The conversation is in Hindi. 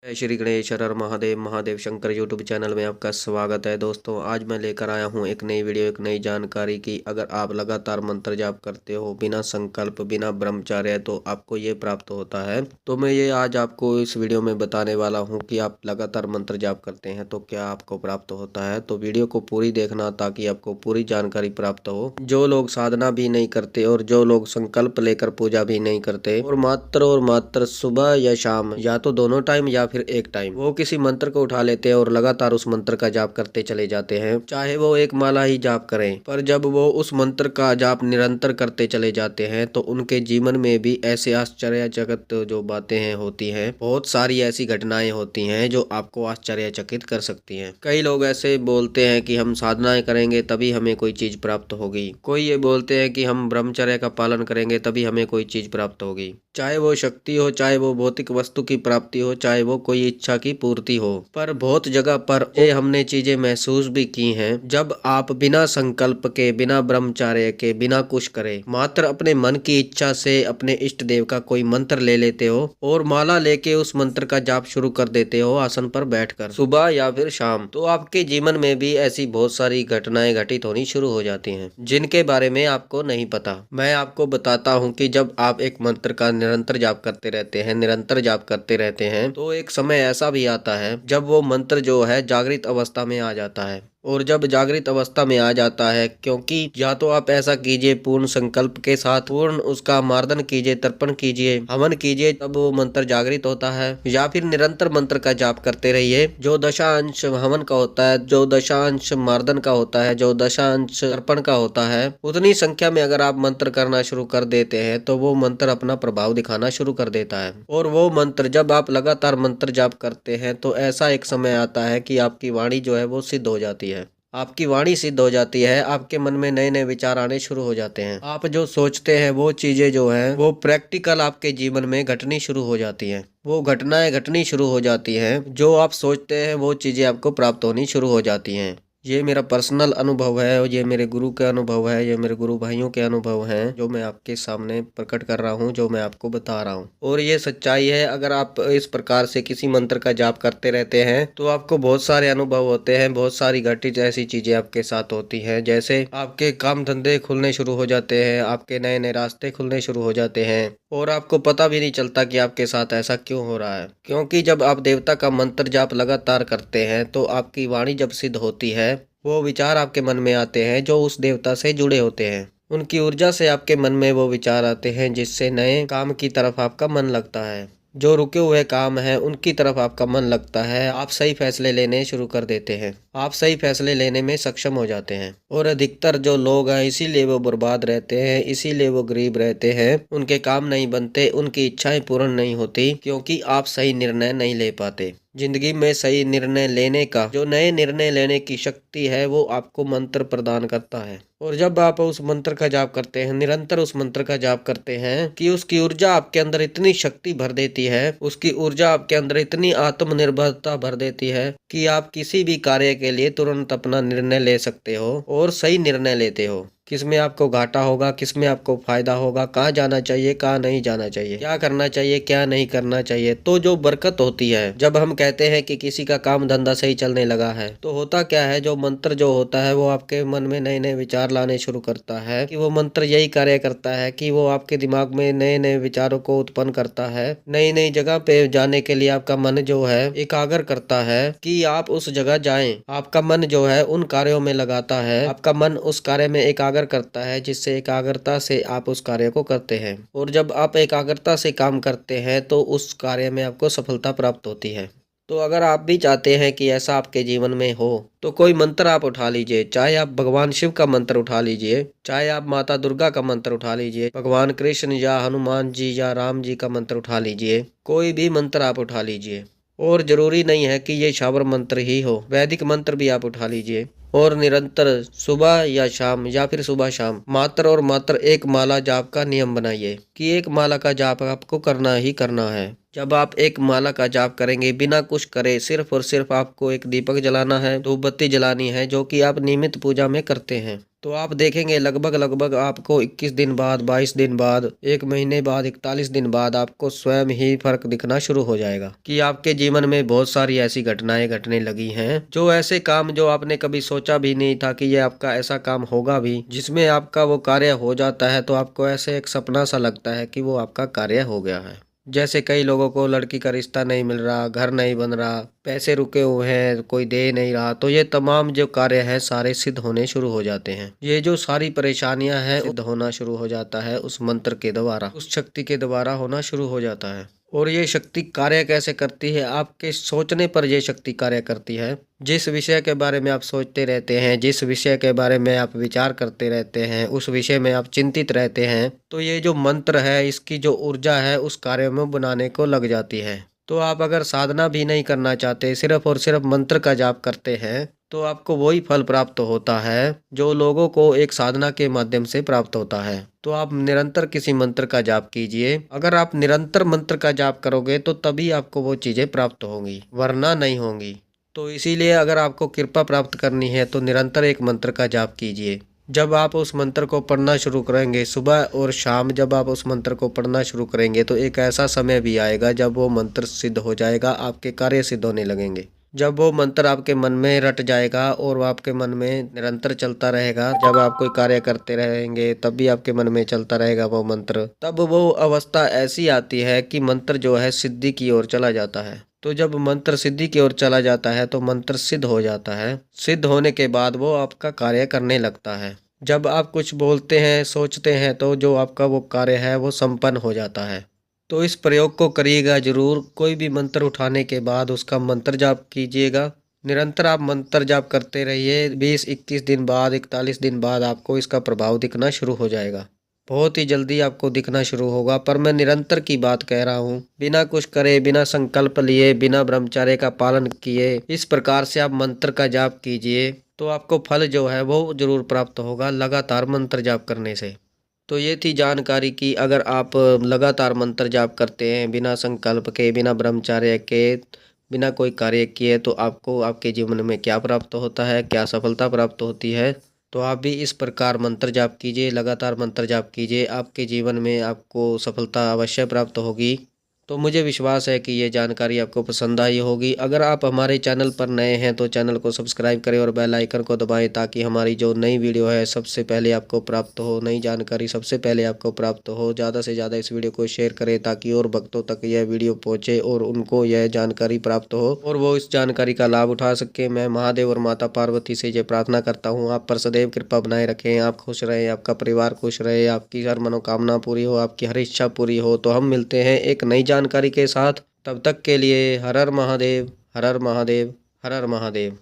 जय श्री गणेश हर हर महादेव महादेव शंकर यूट्यूब चैनल में आपका स्वागत है। दोस्तों आज मैं लेकर आया हूं एक नई वीडियो, एक नई जानकारी की अगर आप लगातार मंत्र जाप करते हो बिना संकल्प बिना ब्रह्मचर्य तो आपको ये प्राप्त होता है। तो मैं ये आज आपको इस वीडियो में बताने वाला हूं कि आप लगातार मंत्र जाप करते हैं तो क्या आपको प्राप्त होता है। तो वीडियो को पूरी देखना ताकि आपको पूरी जानकारी प्राप्त हो। जो लोग साधना भी नहीं करते और जो लोग संकल्प लेकर पूजा भी नहीं करते और मात्र सुबह या शाम या तो दोनों टाइम या फिर एक टाइम वो किसी मंत्र को उठा लेते हैं और लगातार उस मंत्र का जाप करते चले जाते हैं, चाहे वो एक माला ही जाप करें। पर जब वो उस मंत्र का जाप निरंतर करते चले जाते हैं तो उनके जीवन में भी ऐसे आश्चर्यचकित जो बातें हैं होती हैं, बहुत सारी ऐसी घटनाएं होती हैं जो आपको आश्चर्यचकित कर सकती हैं। कई लोग ऐसे बोलते हैं कि हम साधनाएं करेंगे तभी हमें कोई चीज प्राप्त होगी। कोई ये बोलते हैं कि हम ब्रह्मचर्य का पालन करेंगे तभी हमें कोई चीज प्राप्त होगी, चाहे वो शक्ति हो, चाहे वो भौतिक वस्तु की प्राप्ति हो, चाहे वो कोई इच्छा की पूर्ति हो। पर बहुत जगह पर ये हमने चीजें महसूस भी की हैं जब आप बिना संकल्प के, बिना ब्रह्मचर्य के, बिना कुछ करे मात्र अपने मन की इच्छा से अपने इष्ट देव का कोई मंत्र ले लेते हो और माला लेके उस मंत्र का जाप शुरू कर देते हो आसन पर बैठकर सुबह या फिर शाम। तो आपके जीवन में भी ऐसी बहुत सारी घटनाएं घटित होनी शुरू हो जाती हैं जिनके बारे में आपको नहीं पता। मैं आपको बताता हूँ कि जब आप एक मंत्र का निरंतर जाप करते रहते हैं, निरंतर जाप करते रहते हैं तो एक समय ऐसा भी आता है जब वो मंत्र जो है जागृत अवस्था में आ जाता है। और जब जागृत अवस्था में आ जाता है, क्योंकि या तो आप ऐसा कीजिए पूर्ण संकल्प के साथ, पूर्ण उसका मार्दन कीजिए, तर्पण कीजिए, हवन कीजिए, तब वो मंत्र जागृत होता है, या फिर निरंतर मंत्र का जाप करते रहिए। जो दशांश हवन का होता है, जो दशांश मार्दन का होता है, जो दशांश तर्पण का होता है, उतनी संख्या में अगर आप मंत्र करना शुरू कर देते हैं तो वो मंत्र अपना प्रभाव दिखाना शुरू कर देता है। और वो मंत्र जब आप लगातार मंत्र जाप करते हैं तो ऐसा एक समय आता है कि आपकी वाणी जो है वो सिद्ध हो जाती है। आपकी वाणी सिद्ध हो जाती है, आपके मन में नए नए विचार आने शुरू हो जाते हैं। आप जो सोचते हैं वो चीजें जो है वो प्रैक्टिकल आपके जीवन में घटनी शुरू हो जाती हैं। वो घटनाएं घटनी शुरू हो जाती हैं, जो आप सोचते हैं वो चीजें आपको प्राप्त होनी शुरू हो जाती हैं। ये मेरा पर्सनल अनुभव है और ये मेरे गुरु के अनुभव है, ये मेरे गुरु भाइयों के अनुभव हैं जो मैं आपके सामने प्रकट कर रहा हूँ, जो मैं आपको बता रहा हूँ। और ये सच्चाई है। अगर आप इस प्रकार से किसी मंत्र का जाप करते रहते हैं तो आपको बहुत सारे अनुभव होते हैं, बहुत सारी घटित ऐसी चीजें आपके साथ होती हैं। जैसे आपके काम धंधे खुलने शुरू हो जाते हैं, आपके नए नए रास्ते खुलने शुरू हो जाते हैं और आपको पता भी नहीं चलता कि आपके साथ ऐसा क्यों हो रहा है। क्योंकि जब आप देवता का मंत्र जाप लगातार करते हैं तो आपकी वाणी जब सिद्ध होती है, वो विचार आपके मन में आते हैं जो उस देवता से जुड़े होते हैं। उनकी ऊर्जा से आपके मन में वो विचार आते हैं जिससे नए काम की तरफ आपका मन लगता है। जो रुके हुए काम हैं उनकी तरफ आपका मन लगता है। आप सही फैसले लेने शुरू कर देते हैं, आप सही फैसले लेने में सक्षम हो जाते हैं। और अधिकतर जो लोग हैं इसीलिए वो बर्बाद रहते हैं, इसीलिए वो गरीब रहते हैं, उनके काम नहीं बनते, उनकी इच्छाएं पूर्ण नहीं होती, क्योंकि आप सही निर्णय नहीं ले पाते। जिंदगी में सही निर्णय लेने का, जो नए निर्णय लेने की शक्ति है, वो आपको मंत्र प्रदान करता है। और जब आप उस मंत्र का जाप करते हैं, निरंतर उस मंत्र का जाप करते हैं कि उसकी ऊर्जा आपके अंदर इतनी शक्ति भर देती है, उसकी ऊर्जा आपके अंदर इतनी आत्मनिर्भरता भर देती है कि आप किसी भी कार्य के लिए तुरंत अपना निर्णय ले सकते हो और सही निर्णय लेते हो। किसमें आपको घाटा होगा, किसमें आपको फायदा होगा, कहाँ जाना चाहिए, कहाँ नहीं जाना चाहिए, क्या करना चाहिए, क्या नहीं करना चाहिए। तो जो बरकत होती है, जब हम कहते हैं कि किसी का काम धंधा सही चलने लगा है, तो होता क्या है, जो मंत्र जो होता है वो आपके मन में नए नए विचार लाने शुरू करता है। कि वो मंत्र यही कार्य करता है कि वो आपके दिमाग में नए नए विचारों को उत्पन्न करता है, नई नई जगह पे जाने के लिए आपका मन जो है एकाग्र करता है कि आप उस जगह जाएं। आपका मन जो है उन कार्यों में लगाता है, आपका मन उस कार्य में एकाग्र करता है, जिससे एकाग्रता से आप उस कार्य को करते हैं। और जब आप एकाग्रता से काम करते हैं तो उस कार्य में आपको सफलता प्राप्त होती है। तो अगर आप भी चाहते हैं कि ऐसा आपके जीवन में हो तो कोई मंत्र आप उठा लीजिए, चाहे आप भगवान शिव का मंत्र उठा लीजिए, चाहे आप माता दुर्गा का मंत्र उठा लीजिए, भगवान कृष्ण या हनुमान जी या राम जी का मंत्र उठा लीजिए, कोई भी मंत्र आप उठा लीजिए। और जरूरी नहीं है कि ये शाबर मंत्र ही हो, वैदिक मंत्र भी आप उठा लीजिए और निरंतर सुबह या शाम या फिर सुबह शाम मात्र और मात्र एक माला जाप का नियम बनाइए कि एक माला का जाप आपको करना ही करना है। जब आप एक माला का जाप करेंगे बिना कुछ करे, सिर्फ और सिर्फ आपको एक दीपक जलाना है, धूप बत्ती जलानी है, जो कि आप नियमित पूजा में करते हैं, तो आप देखेंगे लगभग लगभग आपको 21 दिन बाद, 22 दिन बाद, 1 महीने बाद, 41 दिन बाद आपको स्वयं ही फर्क दिखना शुरू हो जाएगा कि आपके जीवन में बहुत सारी ऐसी घटनाएं घटने लगी हैं, जो ऐसे काम जो आपने कभी सोचा भी नहीं था कि ये आपका ऐसा काम होगा भी, जिसमें आपका वो कार्य हो जाता है तो आपको ऐसे एक सपना सा लगता है कि वो आपका कार्य हो गया है। जैसे कई लोगों को लड़की का रिश्ता नहीं मिल रहा, घर नहीं बन रहा, पैसे रुके हुए हैं, कोई दे नहीं रहा, तो ये तमाम जो कार्य हैं सारे सिद्ध होने शुरू हो जाते हैं। ये जो सारी परेशानियां हैं सिद्ध होना शुरू हो जाता है उस मंत्र के द्वारा, उस शक्ति के द्वारा होना शुरू हो जाता है। और ये शक्ति कार्य कैसे करती है? आपके सोचने पर ये शक्ति कार्य करती है। जिस विषय के बारे में आप सोचते रहते हैं, जिस विषय के बारे में आप विचार करते रहते हैं, उस विषय में आप चिंतित रहते हैं, तो ये जो मंत्र है इसकी जो ऊर्जा है उस कार्य में बनाने को लग जाती है। तो आप अगर साधना भी नहीं करना चाहते, सिर्फ और सिर्फ मंत्र का जाप करते हैं, तो आपको वही फल प्राप्त होता है जो लोगों को एक साधना के माध्यम से प्राप्त होता है। तो आप निरंतर किसी मंत्र का जाप कीजिए। अगर आप निरंतर मंत्र का जाप करोगे तो तभी आपको वो चीजें प्राप्त होंगी, वरना नहीं होंगी। तो इसीलिए अगर आपको कृपा प्राप्त करनी है तो निरंतर एक मंत्र का जाप कीजिए। जब आप उस मंत्र को पढ़ना शुरू करेंगे, सुबह और शाम जब आप उस मंत्र को पढ़ना शुरू करेंगे, तो एक ऐसा समय भी आएगा जब वो मंत्र सिद्ध हो जाएगा, आपके कार्य सिद्ध होने लगेंगे। जब वो मंत्र आपके मन में रट जाएगा और वो आपके मन में निरंतर चलता रहेगा, जब आप कोई कार्य करते रहेंगे तब भी आपके मन में चलता रहेगा वो मंत्र, तब वो अवस्था ऐसी आती है कि मंत्र जो है सिद्धि की ओर चला जाता है। तो जब मंत्र सिद्धि की ओर चला जाता है तो मंत्र सिद्ध हो जाता है। सिद्ध होने के बाद वो आपका कार्य करने लगता है। जब आप कुछ बोलते हैं, सोचते हैं, तो जो आपका वो कार्य है वो संपन्न हो जाता है। तो इस प्रयोग को करिएगा जरूर। कोई भी मंत्र उठाने के बाद उसका मंत्र जाप कीजिएगा। निरंतर आप मंत्र जाप करते रहिए। 20-21 दिन बाद, 41 दिन बाद आपको इसका प्रभाव दिखना शुरू हो जाएगा। बहुत ही जल्दी आपको दिखना शुरू होगा। पर मैं निरंतर की बात कह रहा हूँ, बिना कुछ करे, बिना संकल्प लिए, बिना ब्रह्मचर्य का पालन किए, इस प्रकार से आप मंत्र का जाप कीजिए तो आपको फल जो है वो जरूर प्राप्त होगा लगातार मंत्र जाप करने से। तो ये थी जानकारी कि अगर आप लगातार मंत्र जाप करते हैं बिना संकल्प के, बिना ब्रह्मचर्य के, बिना कोई कार्य किए, तो आपको आपके जीवन में क्या प्राप्त होता है, क्या सफलता प्राप्त होती है। तो आप भी इस प्रकार मंत्र जाप कीजिए, लगातार मंत्र जाप कीजिए, आपके जीवन में आपको सफलता अवश्य प्राप्त होगी। तो मुझे विश्वास है कि ये जानकारी आपको पसंद आई होगी। अगर आप हमारे चैनल पर नए हैं तो चैनल को सब्सक्राइब करें और बेल आइकन को दबाएं, ताकि हमारी जो नई वीडियो है सबसे पहले आपको प्राप्त हो, नई जानकारी सबसे पहले आपको प्राप्त हो। ज़्यादा से ज़्यादा इस वीडियो को शेयर करें ताकि और भक्तों तक यह वीडियो पहुँचे और उनको यह जानकारी प्राप्त हो और वो इस जानकारी का लाभ उठा सके। मैं महादेव और माता पार्वती से ये प्रार्थना करता हूँ, आप पर सदैव कृपा बनाए रखें, आप खुश रहें, आपका परिवार खुश रहे, आपकी हर मनोकामना पूरी हो, आपकी हर इच्छा पूरी हो। तो हम मिलते हैं एक नई जानकारी के साथ। तब तक के लिए हर हर महादेव, हर हर महादेव, हर हर महादेव।